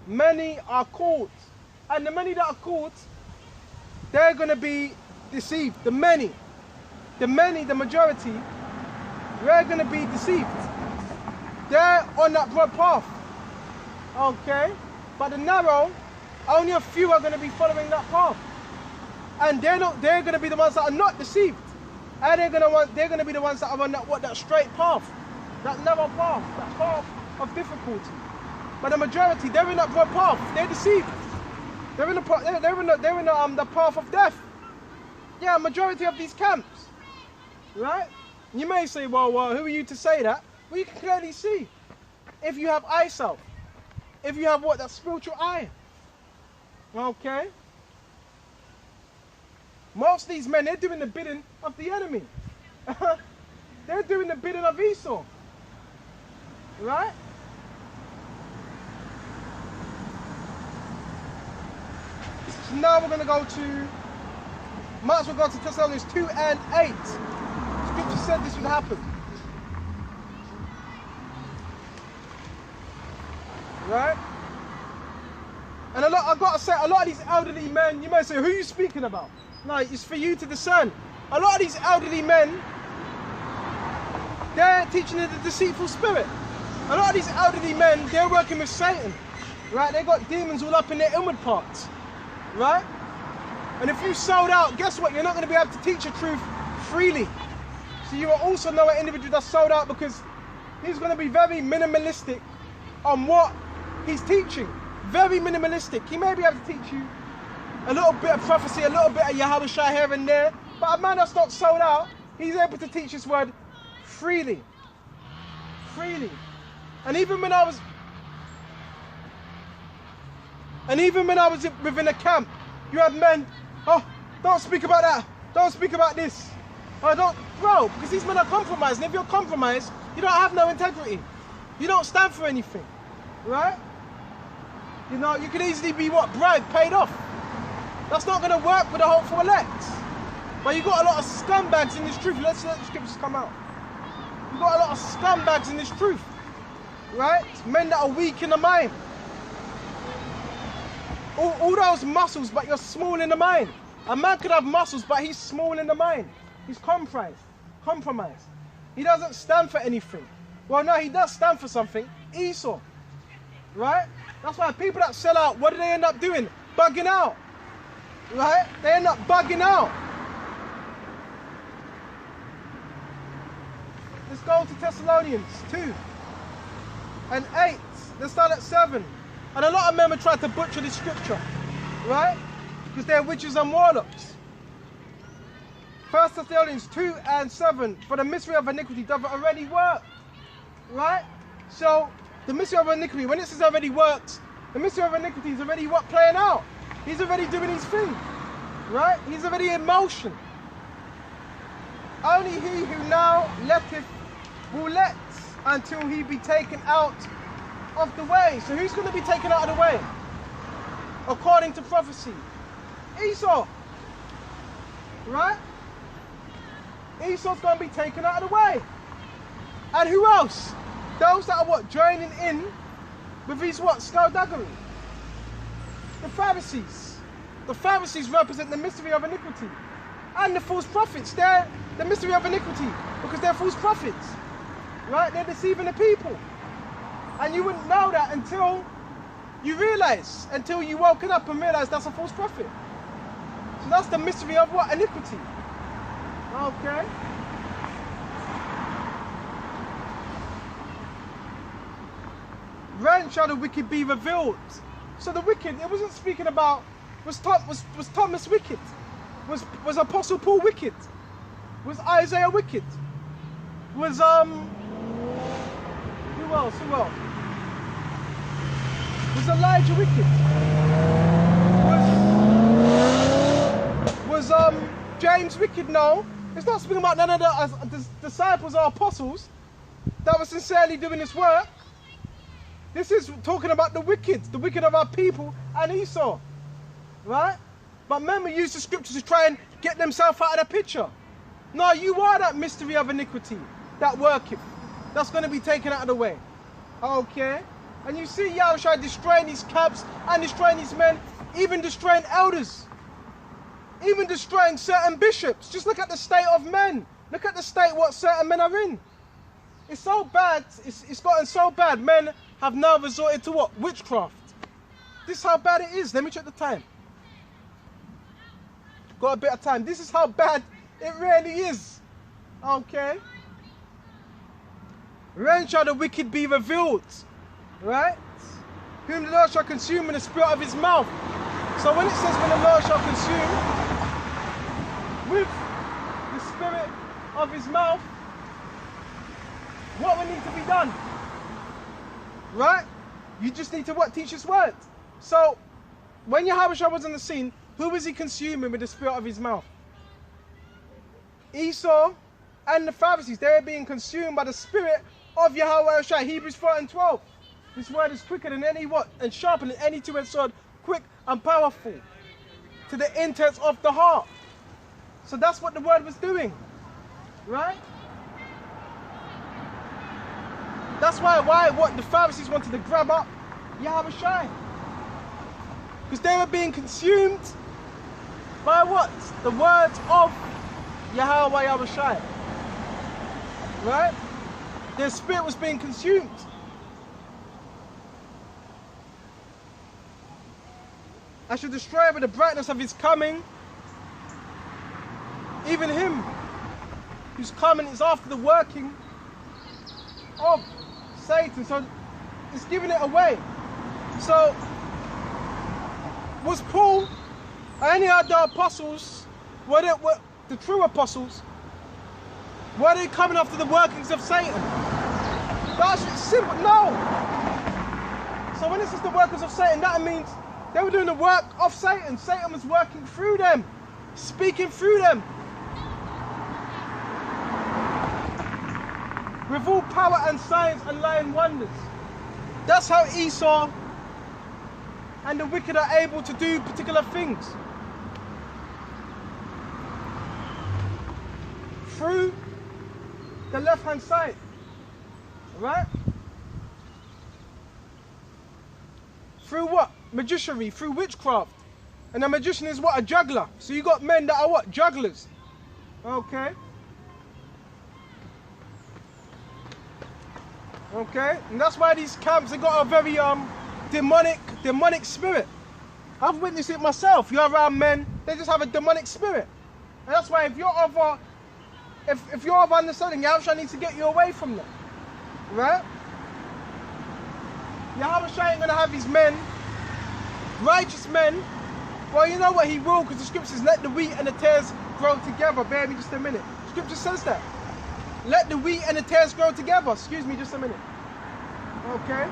Many are called. And the many that are called, they're going to be deceived. The many, the majority, we're going to be deceived. They're on that broad path. Okay? But the narrow, only a few are going to be following that path. And they're going to be the ones that are not deceived. And they're going to be the ones that are on that straight path. That narrow path. That path of difficulty. But the majority, they're in that broad path. They're deceived. They're in the path of death. Yeah, majority of these camps. Right? You may say, well, who are you to say that? Well, you can clearly see. If you have eyesight. If you have what? That spiritual eye. Okay? Most of these men, they're doing the bidding of the enemy. They're doing the bidding of Esau. Right? So now we're going to go to, might as well go to Thessalonians 2 and 8. Scripture said this would happen. Right? And I've got to say, a lot of these elderly men, you may say, who are you speaking about? No, it's for you to discern. A lot of these elderly men, they're teaching the deceitful spirit. A lot of these elderly men, they're working with Satan. Right? They got demons all up in their inward parts. Right? And if you sold out, guess what? You're not going to be able to teach the truth freely. So you will also know an individual that's sold out because he's going to be very minimalistic on what he's teaching. Very minimalistic. He may be able to teach you a little bit of prophecy, a little bit of Yahushua here and there, but a man that's not sold out, he's able to teach his word freely. Freely. And even when I was within a camp, you had men, oh, don't speak about that, don't speak about this. Bro, because these men are compromised, and if you're compromised, you don't have no integrity. You don't stand for anything, right? You know, you could easily be bribed, paid off. That's not going to work with the hopeful elect. But you've got a lot of scumbags in this truth. Let's let the scriptures come out. You've got a lot of scumbags in this truth, right? Men that are weak in the mind. All those muscles, but you're small in the mind. A man could have muscles, but he's small in the mind. He's compromised. He doesn't stand for anything. Well, no, he does stand for something. Esau, right? That's why people that sell out, what do they end up doing? Bugging out, right? They end up bugging out. Let's go to Thessalonians 2 and 8. Let's start at 7. And a lot of men have tried to butcher this scripture, right? Because they're witches and warlocks. 1 Thessalonians 2 and 7. For the mystery of iniquity doth already work, right? So the mystery of iniquity, when it says already works, the mystery of iniquity is already playing out. He's already doing his thing, right? He's already in motion. Only he who now letteth will let until he be taken out of the way. So who's going to be taken out of the way? According to prophecy. Esau, right? Esau's going to be taken out of the way. And who else? Those that are joining in with these skullduggery. The Pharisees. The Pharisees represent the mystery of iniquity. And the false prophets, they're the mystery of iniquity because they're false prophets. Right? They're deceiving the people. And you wouldn't know that until you realize, until you woken up and realize that's a false prophet. So that's the mystery of iniquity. Okay. When shall the wicked be revealed? So the wicked, it wasn't speaking about, was Thomas wicked? Was Apostle Paul wicked? Was Isaiah wicked? Was who else? Was Elijah wicked? Was James wicked? No. It's not speaking about none of the disciples or apostles that were sincerely doing this work. This is talking about the wicked of our people and Esau, right? But men will use the scriptures to try and get themselves out of the picture. No, you are that mystery of iniquity that worketh. That's going to be taken out of the way. Okay. And you see Yahushua destroying these camps and destroying these men, even destroying elders, even destroying certain bishops. Just look at the state of men. Look at the state what certain men are in. It's so bad, it's gotten so bad, men have now resorted to what? Witchcraft. This is how bad it is. Let me check the time. Got a bit of time. This is how bad it really is. Okay? When shall the wicked be revealed? Right? Whom the Lord shall consume in the spirit of his mouth. So when it says when the Lord shall consume with the spirit of his mouth, what will need to be done? Right? You just need to what? Teach his word. So when Yahushua was on the scene, who was he consuming with the spirit of his mouth? Esau and the Pharisees. They were being consumed by the spirit of Yahushua. Hebrews 4:12. His word is quicker than any what? And sharper than any two-edged sword. Quick and powerful to the intents of the heart. So that's what the word was doing. Right? That's why what the Pharisees wanted to grab up Yahushua. Because they were being consumed by what? The words of Yahweh Yahushua. Right? Their spirit was being consumed. I shall destroy with the brightness of his coming. Even him whose coming is after the working of Satan. So it's giving it away. So was Paul or any other apostles, were the true apostles, were they coming after the workings of Satan? That's simple. No. So when this is the workings of Satan, that means they were doing the work of Satan. Satan was working through them, speaking through them. With all power and signs and lying wonders. That's how Esau and the wicked are able to do particular things. Through the left-hand side. Right? Through what? Magicianry, through witchcraft. And a magician is what? A juggler. So you got men that are what? Jugglers. Okay? Okay? And that's why these camps have got a very demonic spirit. I've witnessed it myself. You're around men, they just have a demonic spirit. And that's why if you're of understanding, Yahushua needs to get you away from them. Right? Yahushua ain't gonna have his men, righteous men. Well, you know what, he will, because the scripture says, let the wheat and the tares grow together. Bear me just a minute. Scripture says that. Let the wheat and the tares grow together. Excuse me just a minute. Okay?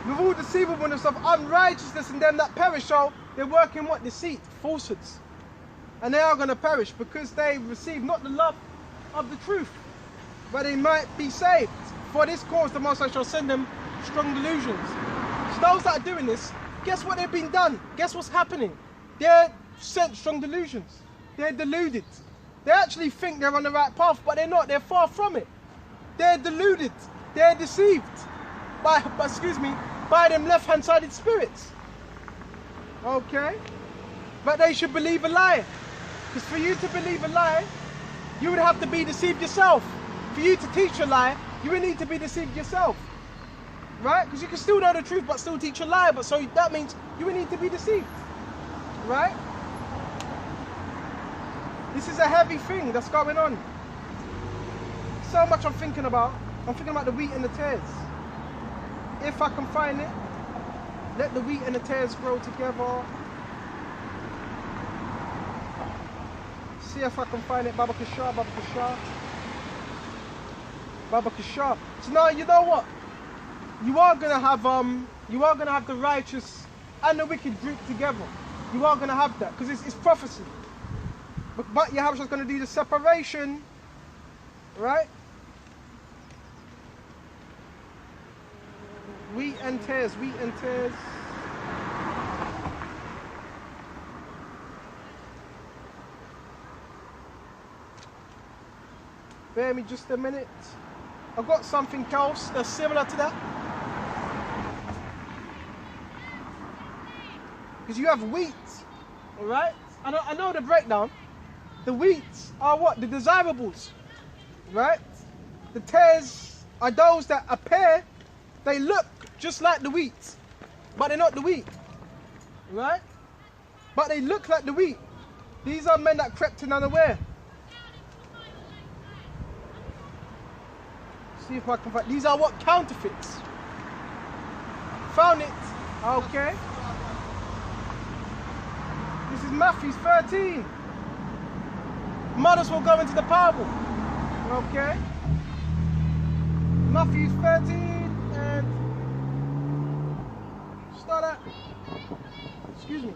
With all deceivableness of unrighteousness in them that perish, so they're working what? Deceit, falsehoods. And they are going to perish because they receive not the love of the truth, but they might be saved. For this cause the Most High shall send them strong delusions. So those that are doing this, guess what they've been done? Guess what's happening? They're sent strong delusions. They're deluded. They actually think they're on the right path, but they're not. They're far from it. They're deluded. They're deceived by them left-hand-sided spirits. Okay? But they should believe a lie. Because for you to believe a lie, you would have to be deceived yourself. For you to teach a lie, you would need to be deceived yourself. Right? Because you can still know the truth, but still teach a lie. But so that means you would need to be deceived. Right? This is a heavy thing that's going on. So much I'm thinking about. I'm thinking about the wheat and the tares. If I can find it, let the wheat and the tares grow together. See if I can find it. Baba Kashar, Baba Kashar. Baba Kashar. So now you know what? You are gonna have the righteous and the wicked grouped together. You are gonna have that because it's prophecy. But Yahushua is going to do the separation, right? Wheat and tares, wheat and tares. Bear me just a minute. I've got something else that's similar to that. Because you have wheat, all right? I know the breakdown. The wheats are what? The desirables, right? The tares are those that appear, they look just like the wheat, but they're not the wheat, right? But they look like the wheat. These are men that crept in unaware. See if I can find. These are what? Counterfeits. Found it. Okay. This is Matthew 13. Might as well go into the parable. Okay. Matthew 13 and start at, excuse me.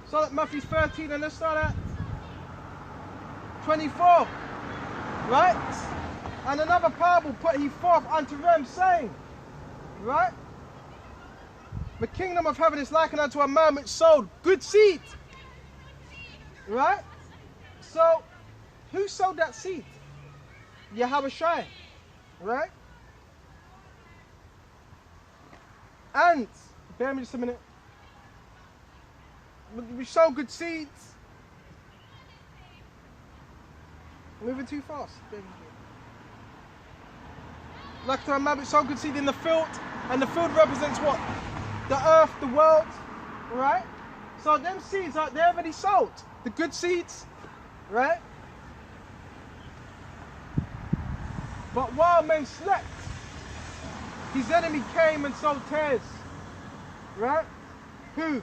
Start at Matthew 13 and let's start at 24. Right? And another parable put he forth unto them, saying, right? The kingdom of heaven is likened unto a man which sowed good seed. Right? So, who sowed that seed? Yahweh Shai. Right? And, bear me just a minute. We sow good seeds. Moving too fast. Like to a man which sowed good seed in the field, and the field represents what? The earth, the world, right? So them seeds are they're already sowed. The good seeds, right? But while men slept, his enemy came and sowed tares, right? Who?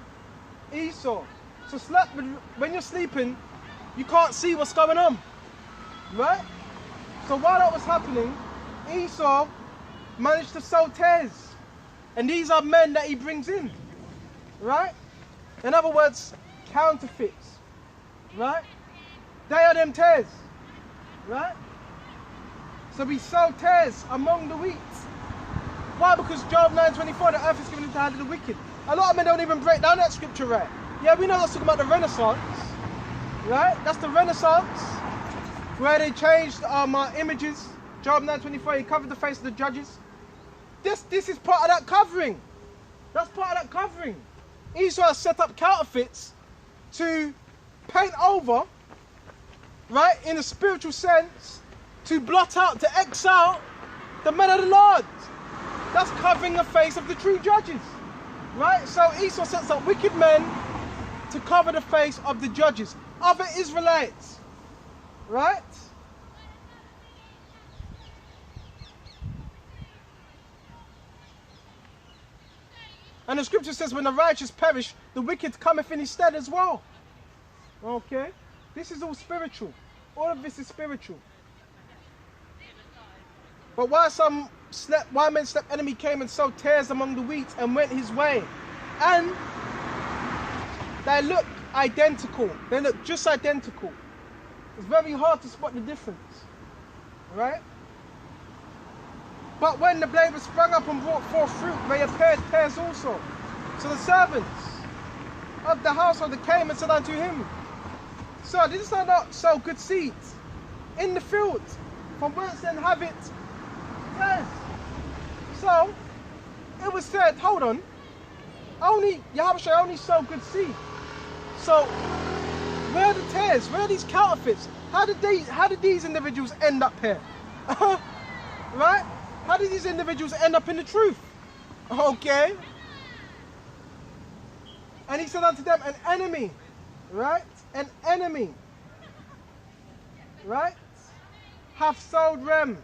Esau. So slept. When you're sleeping, you can't see what's going on, right? So while that was happening, Esau managed to sow tares. And these are men that he brings in, right? In other words, counterfeits, right? They are them tares, right? So we sow tares among the wheat. Why? Because Job 9:24, the earth is given into the hand of the wicked. A lot of men don't even break down that scripture, right? Yeah, we know that's talking about the Renaissance, right? That's the Renaissance, where they changed images. Job 9:24, he covered the face of the judges. This is part of that covering. That's part of that covering. Israel set up counterfeits to paint over, right, in a spiritual sense, to blot out, to X out the men of the Lord. That's covering the face of the true judges, right? So Esau sets up wicked men to cover the face of the judges, other Israelites, right? And the scripture says, when the righteous perish, the wicked cometh in his stead as well. Okay? This is all spiritual. All of this is spiritual. But while men slept, enemy came and sowed tares among the wheat and went his way. And they look identical. They look just identical. It's very hard to spot the difference. Right? But when the blade was sprung up and brought forth fruit, they appeared tares also. So the servants of the household came and said unto him, Sir, didst thou not sow good seeds in the field? From whence then have it tares? So it was said, hold on, Yahweh only sow good seed. So where are the tares? Where are these counterfeits? How did these individuals end up here? Right? How did these individuals end up in the truth? Okay. And he said unto them, an enemy, right? An enemy, right? Hath sowed them.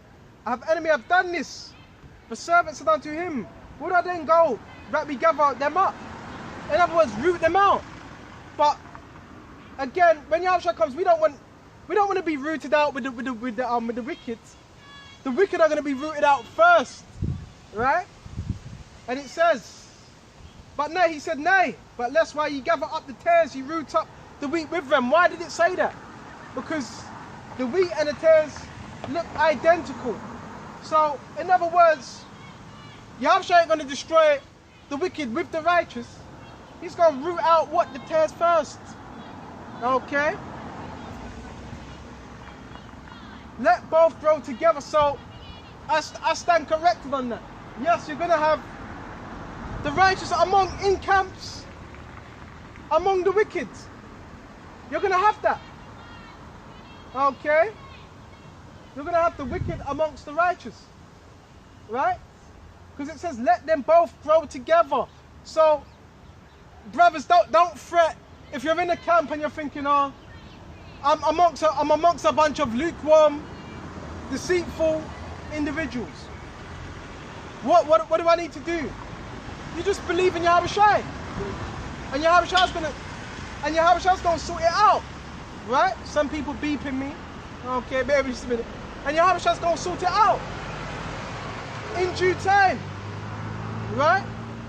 Enemy have done this. The servant said unto him, would I then go that we gather them up? In other words, root them out. But again, when Yahweh comes, we don't want to be rooted out with the wicked. The wicked are going to be rooted out first, right? And it says, but nay, he said, nay, but lest while you gather up the tares, you root up the wheat with them. Why did it say that? Because the wheat and the tares look identical. So, in other words, Yahweh ain't going to destroy the wicked with the righteous. He's going to root out what? The tares first. Okay? Let both grow together. So I stand corrected on that. Yes, you're going to have the righteous in camps among the wicked. You're going to have that. Okay? You're going to have the wicked amongst the righteous. Right? Because it says, let them both grow together. So, brothers, don't fret if you're in a camp and you're thinking, oh, I'm amongst a bunch of lukewarm, deceitful individuals. What do I need to do? You just believe in Yahweh Shai. And Yahweh Shai's gonna sort it out. Right? Some people beeping me. Okay, baby, just a minute. And Yahweh Shai's gonna sort it out. In due time. Right?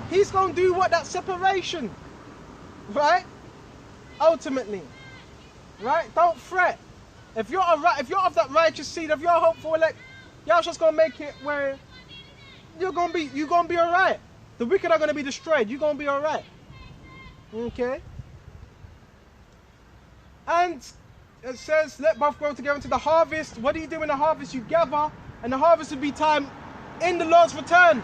He's gonna do what? That separation. Right? Ultimately. Right? Don't fret. If you're of that righteous seed, if you're hopeful elect, Yahweh's gonna make it where you're gonna be alright. The wicked are gonna be destroyed. You're gonna be alright. Okay? And it says, let both grow together into the harvest. What do you do in the harvest? You gather, and the harvest will be time in the Lord's return.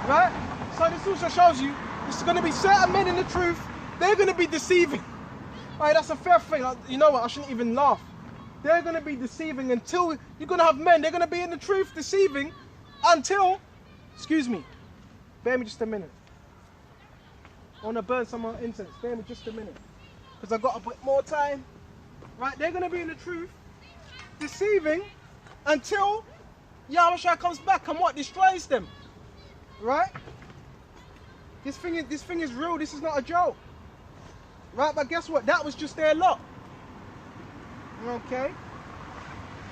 Right? So this also shows you there's gonna be certain men in the truth, they're gonna be deceiving. Alright, that's a fair thing. You know what? I shouldn't even laugh. They're going to be deceiving until you're going to have men. They're going to be in the truth deceiving until, excuse me, bear me just a minute. I want to burn some more incense. Bear me just a minute. Because I've got a bit more time. Right, they're going to be in the truth deceiving until Yahweh Shai comes back and what? Destroys them. Right? This thing is real. This is not a joke. Right, but guess what? That was just their lot. Okay?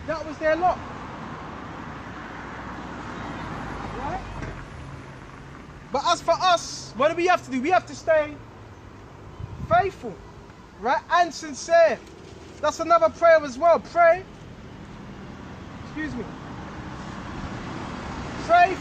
That was their lot. Right? But as for us, what do we have to do? We have to stay faithful, right? And sincere. That's another prayer as well. Pray. Excuse me. Pray.